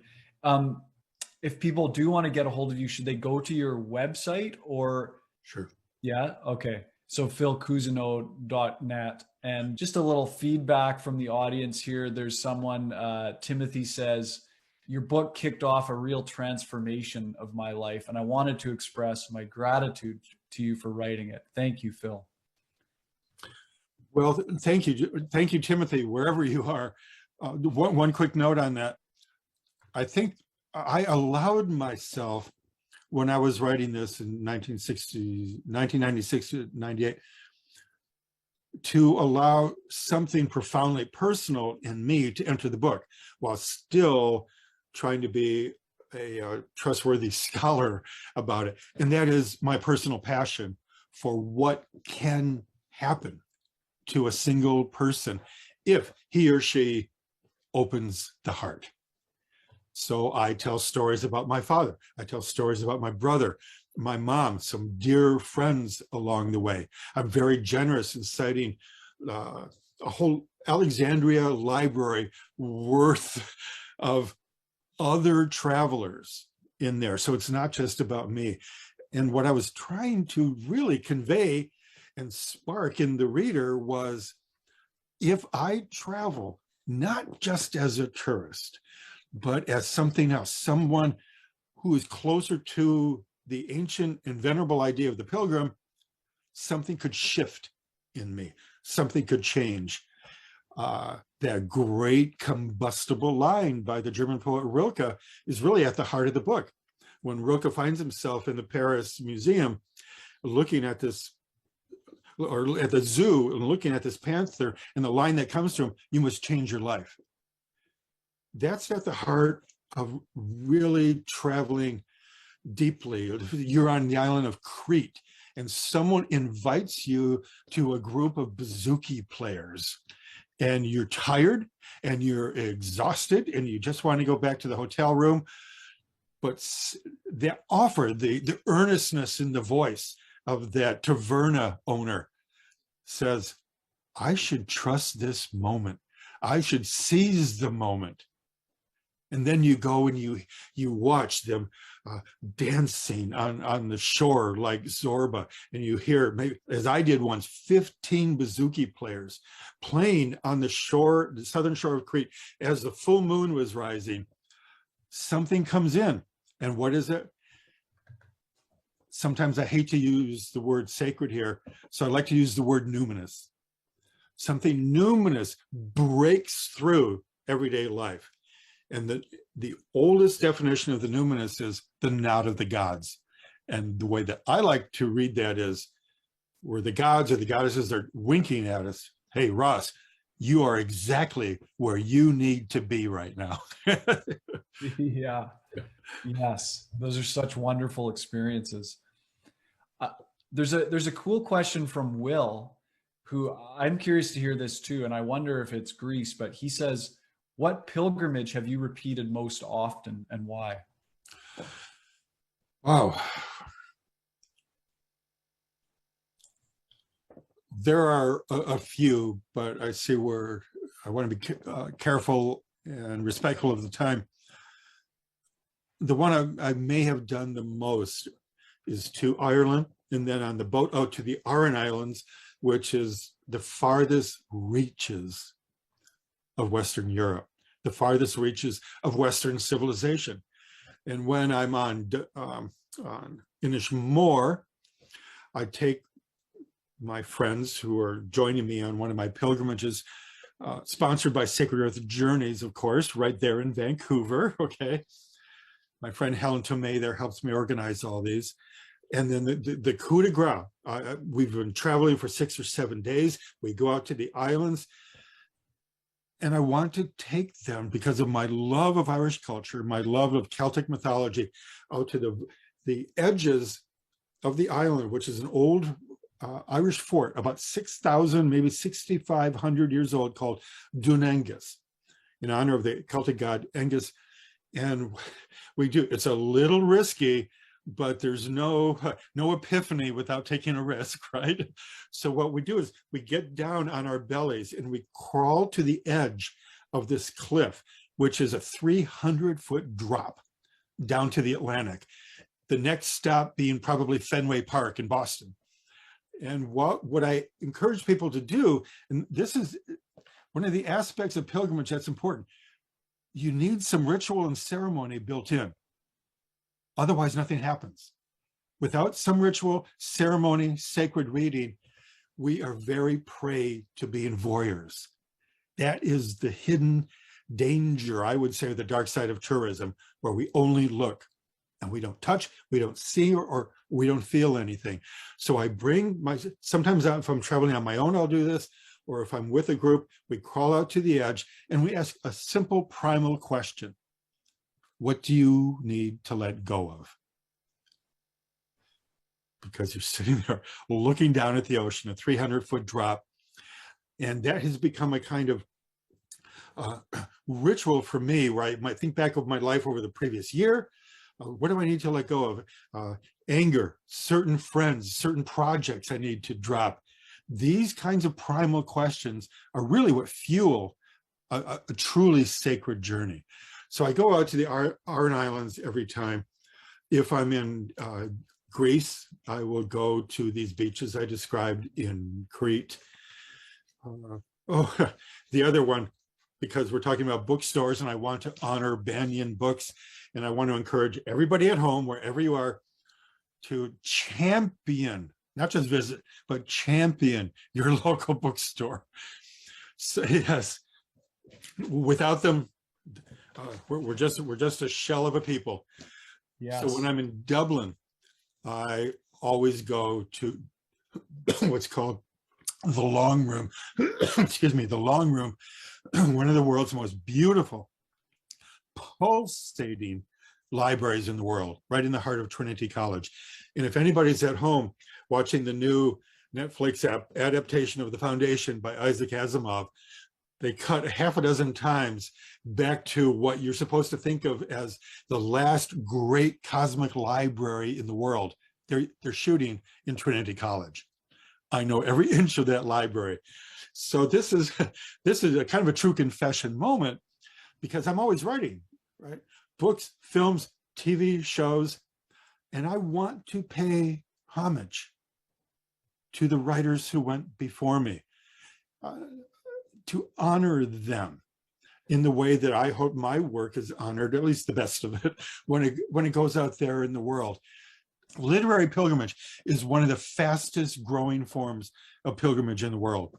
Speaker 1: If people do want to get a hold of you, should they go to your website or?
Speaker 2: Sure.
Speaker 1: Yeah. Okay. So philcousineau.net. And just a little feedback from the audience here. There's someone, Timothy says, your book kicked off a real transformation of my life. And I wanted to express my gratitude to you for writing it. Thank you, Phil.
Speaker 2: Well, thank you. Thank you, Timothy, wherever you are. One quick note on that. I think I allowed myself, when I was writing this in 1996 to 98, to allow something profoundly personal in me to enter the book while still trying to be a trustworthy scholar about it. And that is my personal passion for what can happen to a single person if he or she opens the heart. So I tell stories about my father. I tell stories about my brother, my mom, some dear friends along the way. I'm very generous in citing a whole Alexandria library worth of other travelers in there. So it's not just about me. And what I was trying to really convey and spark in the reader was, if I travel, not just as a tourist, but as something else, someone who is closer to the ancient and venerable idea of the pilgrim, something could shift in me, something could change. That great combustible line by the German poet Rilke is really at the heart of the book. When Rilke finds himself in the Paris Museum looking at this, or at the zoo and looking at this panther, and the line that comes to him, "You must change your life." That's at the heart of really traveling deeply. You're on the island of Crete, and someone invites you to a group of bouzouki players, and you're tired and you're exhausted and you just want to go back to the hotel room. But the offer, the earnestness in the voice of that taverna owner says, I should trust this moment. I should seize the moment. And then you go and you watch them dancing on the shore like Zorba, and you hear, maybe, as I did once, 15 bouzouki players playing on the shore, the southern shore of Crete, as the full moon was rising. Something comes in, and what is it? Sometimes I hate to use the word sacred here, so I like to use the word numinous. Something numinous breaks through everyday life. And the oldest definition of the numinous is the nod of the gods. And the way that I like to read that is, where the gods or the goddesses are winking at us, hey, Ross, you are exactly where you need to be right now.
Speaker 1: Yeah. Yes. Those are such wonderful experiences. There's a cool question from Will, who I'm curious to hear this too. And I wonder if it's Greece, but he says, what pilgrimage have you repeated most often and why?
Speaker 2: Wow. There are a few, but I see where I want to be careful and respectful of the time. The one I may have done the most is to Ireland, and then on the boat out to the Aran Islands, which is the farthest reaches of Western Europe, the farthest reaches of Western civilization. And when I'm on Inishmore, I take my friends who are joining me on one of my pilgrimages, sponsored by Sacred Earth Journeys, of course, right there in Vancouver, okay? My friend Helen Tomei there helps me organize all these. And then the coup de grace, we've been traveling for 6 or 7 days. We go out to the islands. And I want to take them, because of my love of Irish culture, my love of Celtic mythology, out to the edges of the island, which is an old Irish fort, about 6,000, maybe 6,500 years old, called Dunangus, in honor of the Celtic god Angus. And we do, it's a little risky, but there's no epiphany without taking a risk, right? So what we do is we get down on our bellies and we crawl to the edge of this cliff, which is a 300-foot drop down to the Atlantic. The next stop being probably Fenway Park in Boston. And what I encourage people to do, and this is one of the aspects of pilgrimage that's important, you need some ritual and ceremony built in. Otherwise, nothing happens. Without some ritual, ceremony, sacred reading, we are very prey to being voyeurs. That is the hidden danger, I would say, the dark side of tourism, where we only look and we don't touch, we don't see, or we don't feel anything. So I bring sometimes if I'm traveling on my own, I'll do this, or if I'm with a group, we crawl out to the edge and we ask a simple primal question. What do you need to let go of? Because you're sitting there looking down at the ocean, a 300-foot drop. And that has become a kind of ritual for me, where I might think back of my life over the previous year. What do I need to let go of? Anger, certain friends, certain projects I need to drop. These kinds of primal questions are really what fuel a truly sacred journey. So I go out to the Aran Islands every time. If I'm in Greece, I will go to these beaches I described in Crete. The other one, because we're talking about bookstores and I want to honor Banyen books, and I want to encourage everybody at home, wherever you are, to champion, not just visit, but champion your local bookstore. So yes, without them, we're just a shell of a people.
Speaker 1: Yes.
Speaker 2: So when I'm in Dublin, I always go to what's called the Long Room. Excuse me, the Long Room, one of the world's most beautiful, pulsating libraries in the world, right in the heart of Trinity College. And if anybody's at home watching the new Netflix adaptation of The Foundation by Isaac Asimov, they cut half a dozen times back to what you're supposed to think of as the last great cosmic library in the world. They're shooting in Trinity College. I know every inch of that library. So this is a kind of a true confession moment, because I'm always writing, right? Books, films, TV shows, and I want to pay homage to the writers who went before me, to honor them in the way that I hope my work is honored, at least the best of it, when it goes out there in the world. Literary pilgrimage is one of the fastest growing forms of pilgrimage in the world,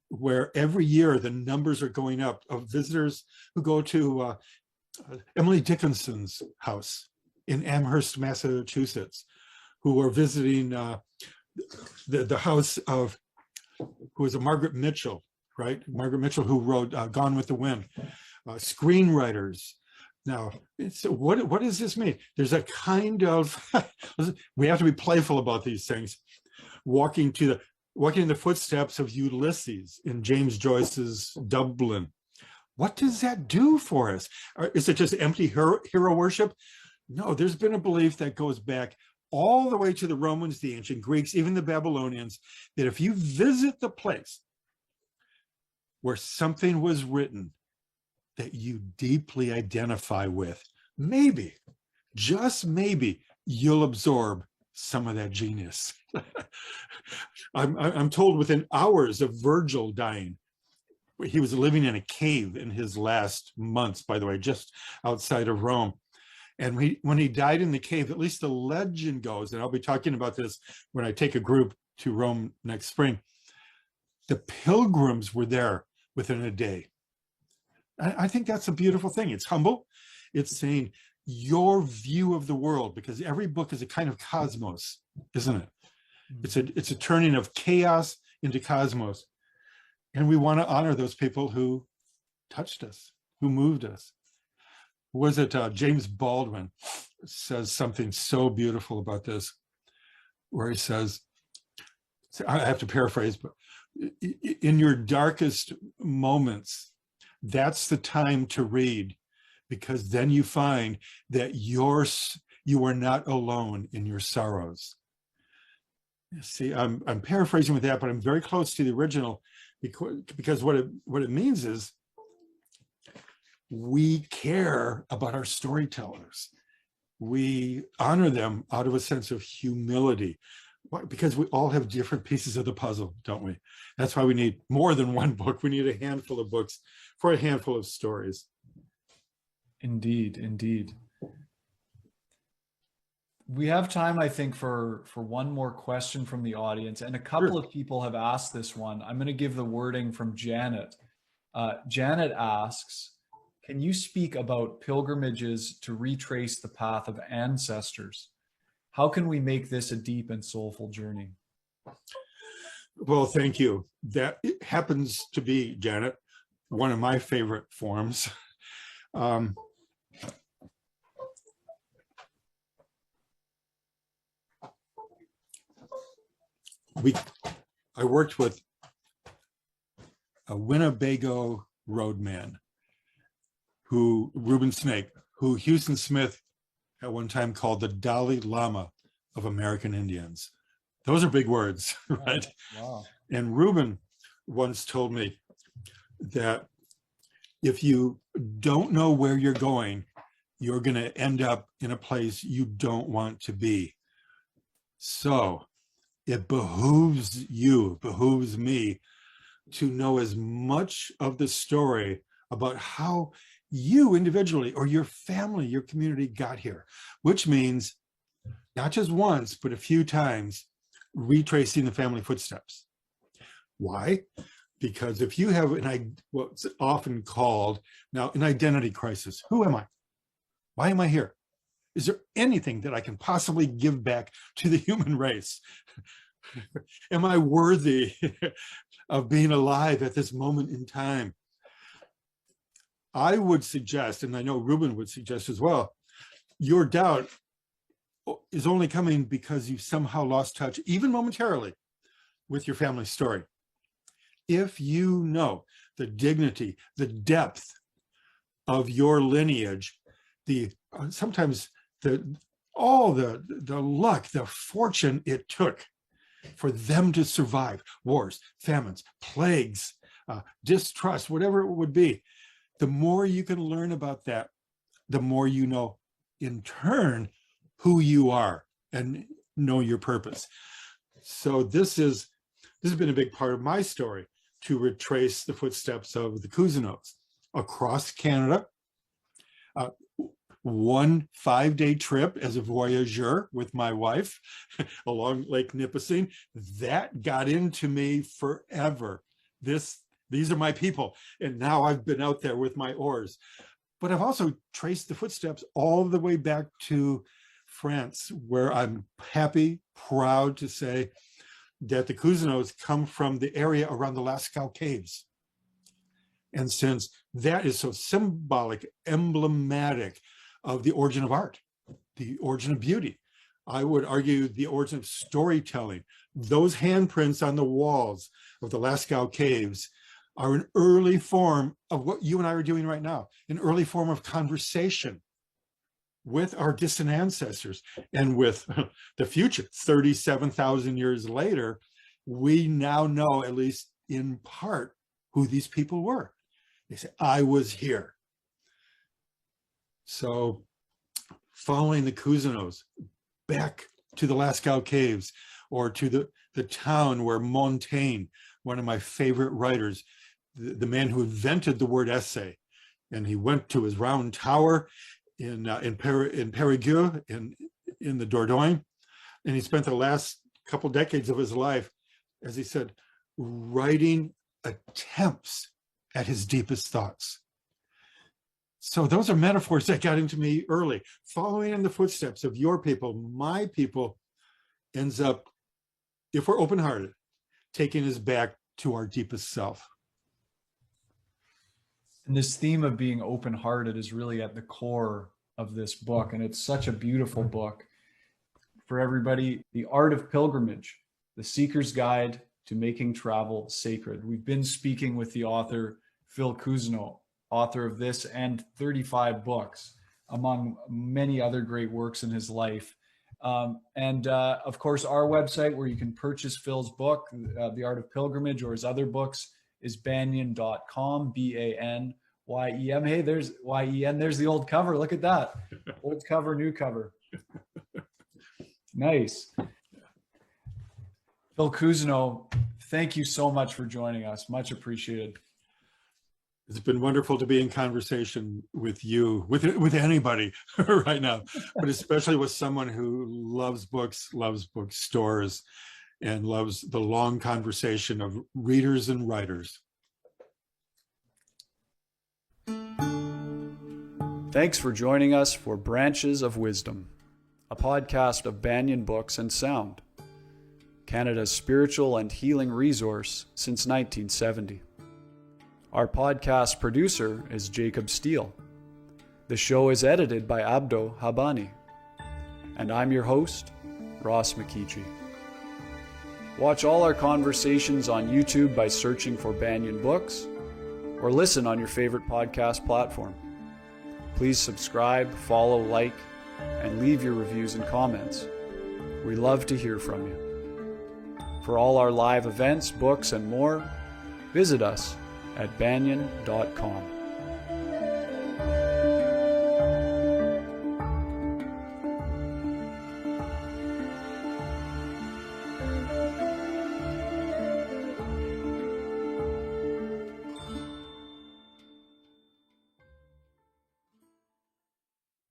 Speaker 2: where every year the numbers are going up of visitors who go to Emily Dickinson's house in Amherst, Massachusetts, who are visiting the house of, who is a Margaret Mitchell, right? Margaret Mitchell, who wrote Gone with the Wind. Screenwriters. Now, what does this mean? There's a kind of, we have to be playful about these things. Walking in the footsteps of Ulysses in James Joyce's Dublin. What does that do for us? Is it just empty hero worship? No, there's been a belief that goes back all the way to the Romans, the ancient Greeks, even the Babylonians, that if you visit the place where something was written that you deeply identify with, maybe, just maybe, you'll absorb some of that genius. I'm told within hours of Virgil dying, he was living in a cave in his last months, by the way, just outside of Rome. And when he died in the cave, at least the legend goes, and I'll be talking about this when I take a group to Rome next spring, the pilgrims were there within a day. I think that's a beautiful thing. It's humble. It's saying, your view of the world, because every book is a kind of cosmos, isn't it? It's a turning of chaos into cosmos. And we want to honor those people who touched us, who moved us. Was it James Baldwin says something so beautiful about this, where he says, I have to paraphrase, but in your darkest moments, that's the time to read, because then you find that you are not alone in your sorrows. See, I'm paraphrasing with that, but I'm very close to the original, because what it means is we care about our storytellers. We honor them out of a sense of humility, because we all have different pieces of the puzzle, don't we? That's why we need more than one book. We need a handful of books for a handful of stories.
Speaker 1: Indeed, indeed. We have time, I think, for one more question from the audience, and a couple of people have asked this one. I'm going to give the wording from Janet. Janet asks, can you speak about pilgrimages to retrace the path of ancestors? How can we make this a deep and soulful journey?
Speaker 2: Well, thank you. That happens to be, Janet, one of my favorite forms. I worked with a Winnebago roadman, Reuben Snake, who Houston Smith at one time called the Dalai Lama of American Indians. Those are big words, right?
Speaker 1: Wow.
Speaker 2: And Reuben once told me that if you don't know where you're going, you're going to end up in a place you don't want to be. So it behooves you, it behooves me to know as much of the story about how you individually or your family, your community got here, which means not just once, but a few times retracing the family footsteps. Why? Because if you have what's often called now an identity crisis, who am I? Why am I here? Is there anything that I can possibly give back to the human race? Am I worthy of being alive at this moment in time? I would suggest, and I know Reuben would suggest as well, your doubt is only coming because you somehow lost touch, even momentarily, with your family story. If you know the dignity, the depth of your lineage, sometimes all the luck, the fortune it took for them to survive wars, famines, plagues, distrust, whatever it would be, the more you can learn about that, the more you know in turn who you are and know your purpose. So this has been a big part of my story, to retrace the footsteps of the Cousineaus across Canada. One 5-day trip as a voyageur with my wife along Lake Nipissing, that got into me forever. These are my people. And now I've been out there with my oars. But I've also traced the footsteps all the way back to France, where I'm happy, proud to say that the Cousineaus come from the area around the Lascaux Caves. And since that is so symbolic, emblematic of the origin of art, the origin of beauty, I would argue the origin of storytelling, those handprints on the walls of the Lascaux Caves are an early form of what you and I are doing right now, an early form of conversation with our distant ancestors. And with the future, 37,000 years later, we now know, at least in part, who these people were. They say, I was here. So following the Cousineaus back to the Lascaux Caves, or to the town where Montaigne, one of my favorite writers, the man who invented the word essay, and he went to his round tower in Périgueux, in the Dordogne, and he spent the last couple decades of his life, as he said, writing attempts at his deepest thoughts. So those are metaphors that got into me early. Following in the footsteps of your people, my people, ends up, if we're open-hearted, taking us back to our deepest self.
Speaker 1: And this theme of being open-hearted is really at the core of this book. And it's such a beautiful book for everybody. The Art of Pilgrimage, The Seeker's Guide to Making Travel Sacred. We've been speaking with the author, Phil Cousineau, author of this and 35 books, among many other great works in his life. Of course, our website where you can purchase Phil's book, The Art of Pilgrimage, or his other books, is banyen.com, B-A-N-Y-E-M. Hey, there's Y-E-N. There's the old cover. Look at that. Old cover, new cover. Nice. Phil Cousineau, thank you so much for joining us. Much appreciated.
Speaker 2: It's been wonderful to be in conversation with you, with anybody right now, but especially with someone who loves bookstores, and loves the long conversation of readers and writers.
Speaker 1: Thanks for joining us for Branches of Wisdom, a podcast of Banyen Books and Sound, Canada's spiritual and healing resource since 1970. Our podcast producer is Jacob Steele. The show is edited by Abdo Habani. And I'm your host, Ross McKeechee. Watch all our conversations on YouTube by searching for Banyen Books, or listen on your favorite podcast platform. Please subscribe, follow, like, and leave your reviews and comments. We love to hear from you. For all our live events, books, and more, visit us at banyen.com.